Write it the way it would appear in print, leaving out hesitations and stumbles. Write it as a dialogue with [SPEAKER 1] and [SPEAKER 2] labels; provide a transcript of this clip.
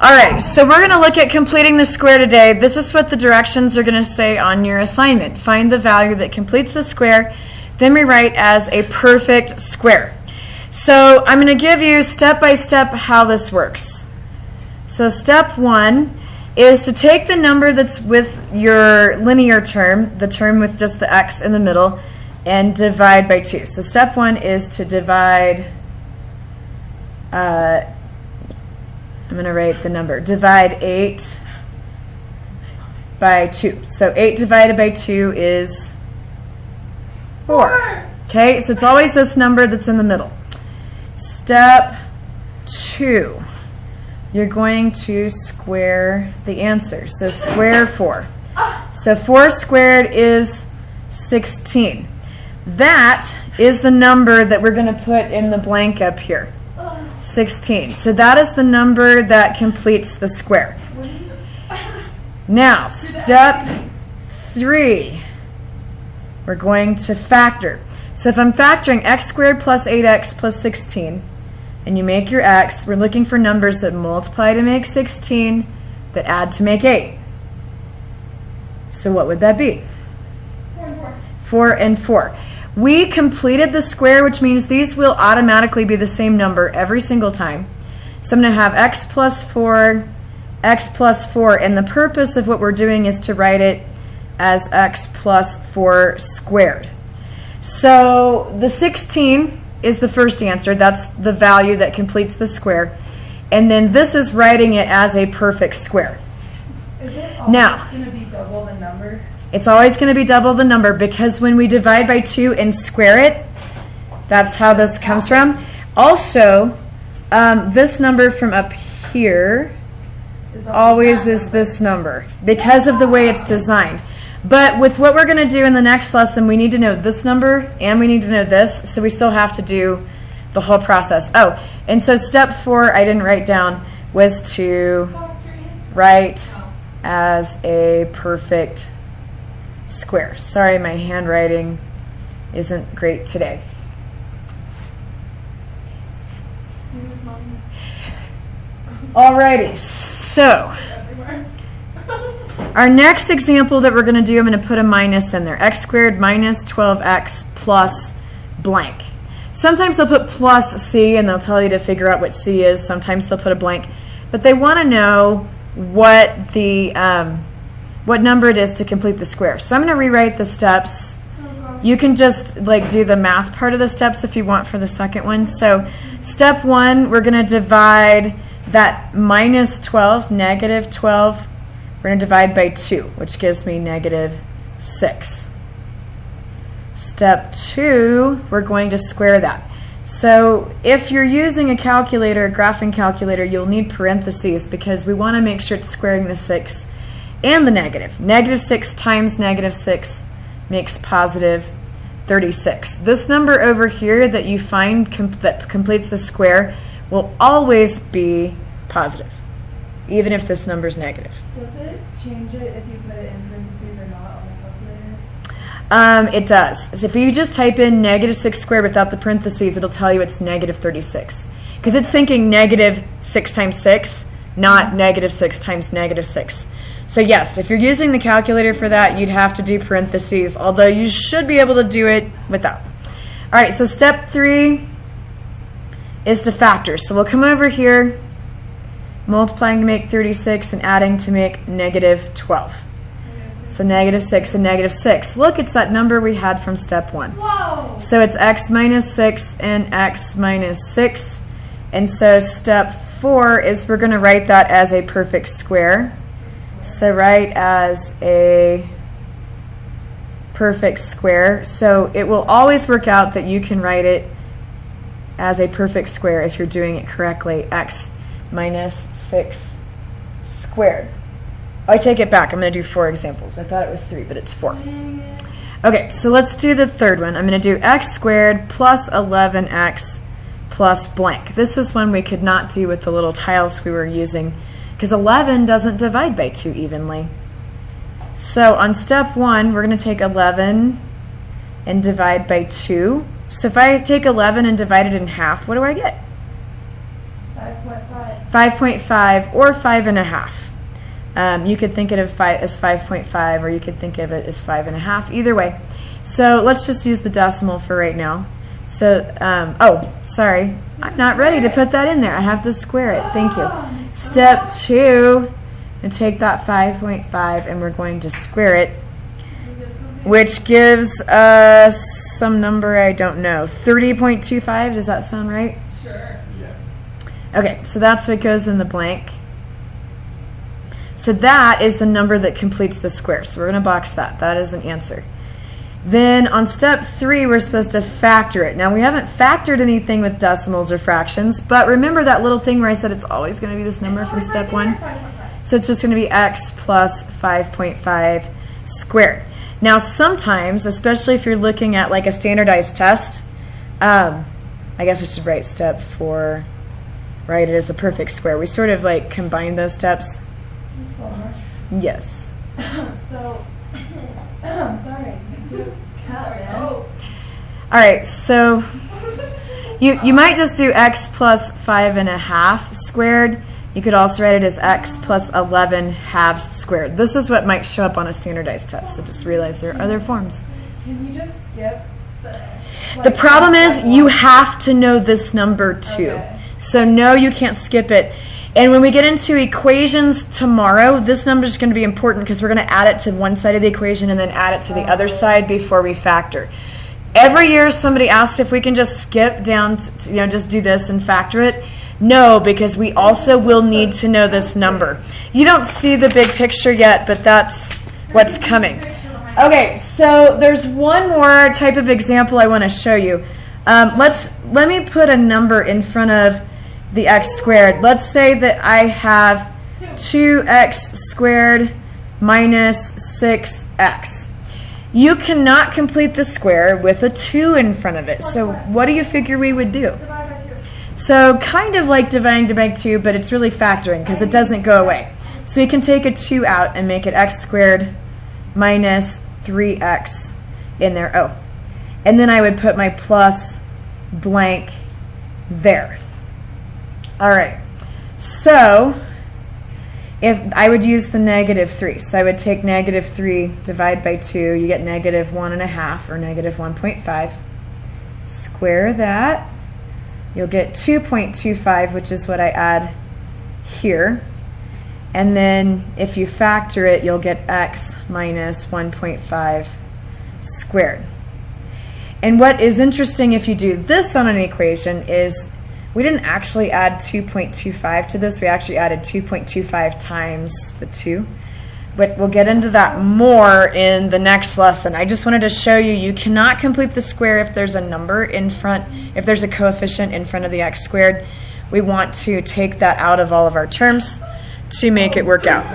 [SPEAKER 1] All right, so we're going to look at completing the square today. This is what the directions are going to say on your assignment. Find the value that completes the square, then rewrite as a perfect square. So I'm going to give you step by step how this works. So step 1 is to take the number that's with your linear term, the term with just the x in the middle, and divide by 2. So step 1 is to divide, I'm going to write the number, divide 8 by 2. So 8 divided by 2 is 4. Okay, so it's always this number that's in the middle. Step 2, you're going to square the answer. So square 4. So 4 squared is 16. That is the number that we're going to put in the blank up here. 16. So that is the number that completes the square. Now, step 3, we're going to factor. So if I'm factoring x squared plus 8x plus 16, and you make your x, we're looking for numbers that multiply to make 16, that add to make 8. So what would that be? 4 and 4. We completed the square, which means these will automatically be the same number every single time. So I'm going to have x plus 4, and the purpose of what we're doing is to write it as x plus 4 squared. So the 16 is the first answer. That's the value that completes the square. And then this is writing it as a perfect square.
[SPEAKER 2] Is it always going to be double the number?
[SPEAKER 1] It's always going to be double the number because when we divide by 2 and square it, that's how this comes from. Also, this number from up here always is this number because of the way it's designed. But with what we're going to do in the next lesson, we need to know this number and we need to know this, so we still have to do the whole process. Oh, and so step 4, I didn't write down, was to write as a perfect square. Sorry, my handwriting isn't great today. Alrighty, so our next example that we're going to do, I'm going to put a minus in there. X squared minus 12x plus blank. Sometimes they'll put plus c and they'll tell you to figure out what c is. Sometimes they'll put a blank. But they want to know what the what number it is to complete the square. So I'm going to rewrite the steps. You can just do the math part of the steps if you want for the second one. So step 1, we're going to divide that minus 12, negative 12. We're going to divide by 2, which gives me negative 6. Step 2, we're going to square that. So if you're using a calculator, a graphing calculator, you'll need parentheses because we want to make sure it's squaring the 6 and the negative. Negative 6 times negative 6 makes positive 36. This number over here that you find that completes the square will always be positive, even if this number is negative.
[SPEAKER 2] Does it change it if you put it in parentheses or not on the calculator?
[SPEAKER 1] It does. So if you just type in negative 6 squared without the parentheses, it'll tell you it's negative 36. Because it's thinking negative 6 times 6, not negative 6 times negative 6. So yes, if you're using the calculator for that, you'd have to do parentheses, although you should be able to do it without. All right, so step 3 is to factor. So we'll come over here, multiplying to make 36 and adding to make negative 12. So negative 6 and negative 6. Look, it's that number we had from step 1.
[SPEAKER 2] Whoa!
[SPEAKER 1] So it's x minus 6 and x minus 6. And so step 4 is we're going to write that as a perfect square. So write as a perfect square. So it will always work out that you can write it as a perfect square if you're doing it correctly. X minus 6 squared. I take it back. I'm going to do 4 examples. I thought it was 3, but it's 4. Okay, so let's do the third one. I'm going to do x squared plus 11x plus blank. This is one we could not do with the little tiles we were using because 11 doesn't divide by 2 evenly. So on step 1, we're going to take 11 and divide by 2. So if I take 11 and divide it in half, what do I get?
[SPEAKER 2] 5.5.
[SPEAKER 1] 5.5, or 5.5. You could think of it as 5.5, or you could think of it as 5.5. Either way. So let's just use the decimal for right now. So, oh, sorry. I'm not ready to put that in there. I have to square it. Thank you. Step 2, and take that 5.5, and we're going to square it, which gives us some number I don't know. 30.25, does that sound right?
[SPEAKER 2] Sure.
[SPEAKER 3] Yeah.
[SPEAKER 1] Okay, so that's what goes in the blank. So that is the number that completes the square. So we're going to box that. That is an answer. Then on step 3, we're supposed to factor it. Now, we haven't factored anything with decimals or fractions, but remember that little thing where I said it's always going to be this number from step 1? So it's just going to be x plus 5.5 squared. Now, sometimes, especially if you're looking at like a standardized test, I guess I should write step 4, write it as a perfect square. We sort of like combine those steps. Yes.
[SPEAKER 2] So, sorry.
[SPEAKER 1] All right, so you might just do x plus 5.5 squared. You could also write it as x plus 11 halves squared. This is what might show up on a standardized test, so just realize there are other forms.
[SPEAKER 2] Can you just skip
[SPEAKER 1] The problem is you have to know this number too.
[SPEAKER 2] Okay.
[SPEAKER 1] So no, you can't skip it. And when we get into equations tomorrow, this number is going to be important because we're going to add it to one side of the equation and then add it to the other side before we factor. Every year somebody asks if we can just skip down, to, just do this and factor it. No, because we also will need to know this number. You don't see the big picture yet, but that's what's coming. Okay, so there's one more type of example I want to show you. Let me put a number in front of the x squared. Let's say that I have 2x squared minus 6x. You cannot complete the square with a 2 in front of it. So what do you figure we would do? So kind of like dividing by 2, but it's really factoring because it doesn't go away. So we can take a 2 out and make it x squared minus 3x in there. Oh, and then I would put my plus blank there. All right, so if I would use the -3, so I would take -3, divide by 2, you get -1.5 or -1.5. Square that, you'll get 2.25, which is what I add here. And then if you factor it, you'll get x minus 1.5 squared. And what is interesting if you do this on an equation is we didn't actually add 2.25 to this. We actually added 2.25 times the 2. But we'll get into that more in the next lesson. I just wanted to show you you cannot complete the square if there's a number in front, if there's a coefficient in front of the x squared. We want to take that out of all of our terms to make it work out.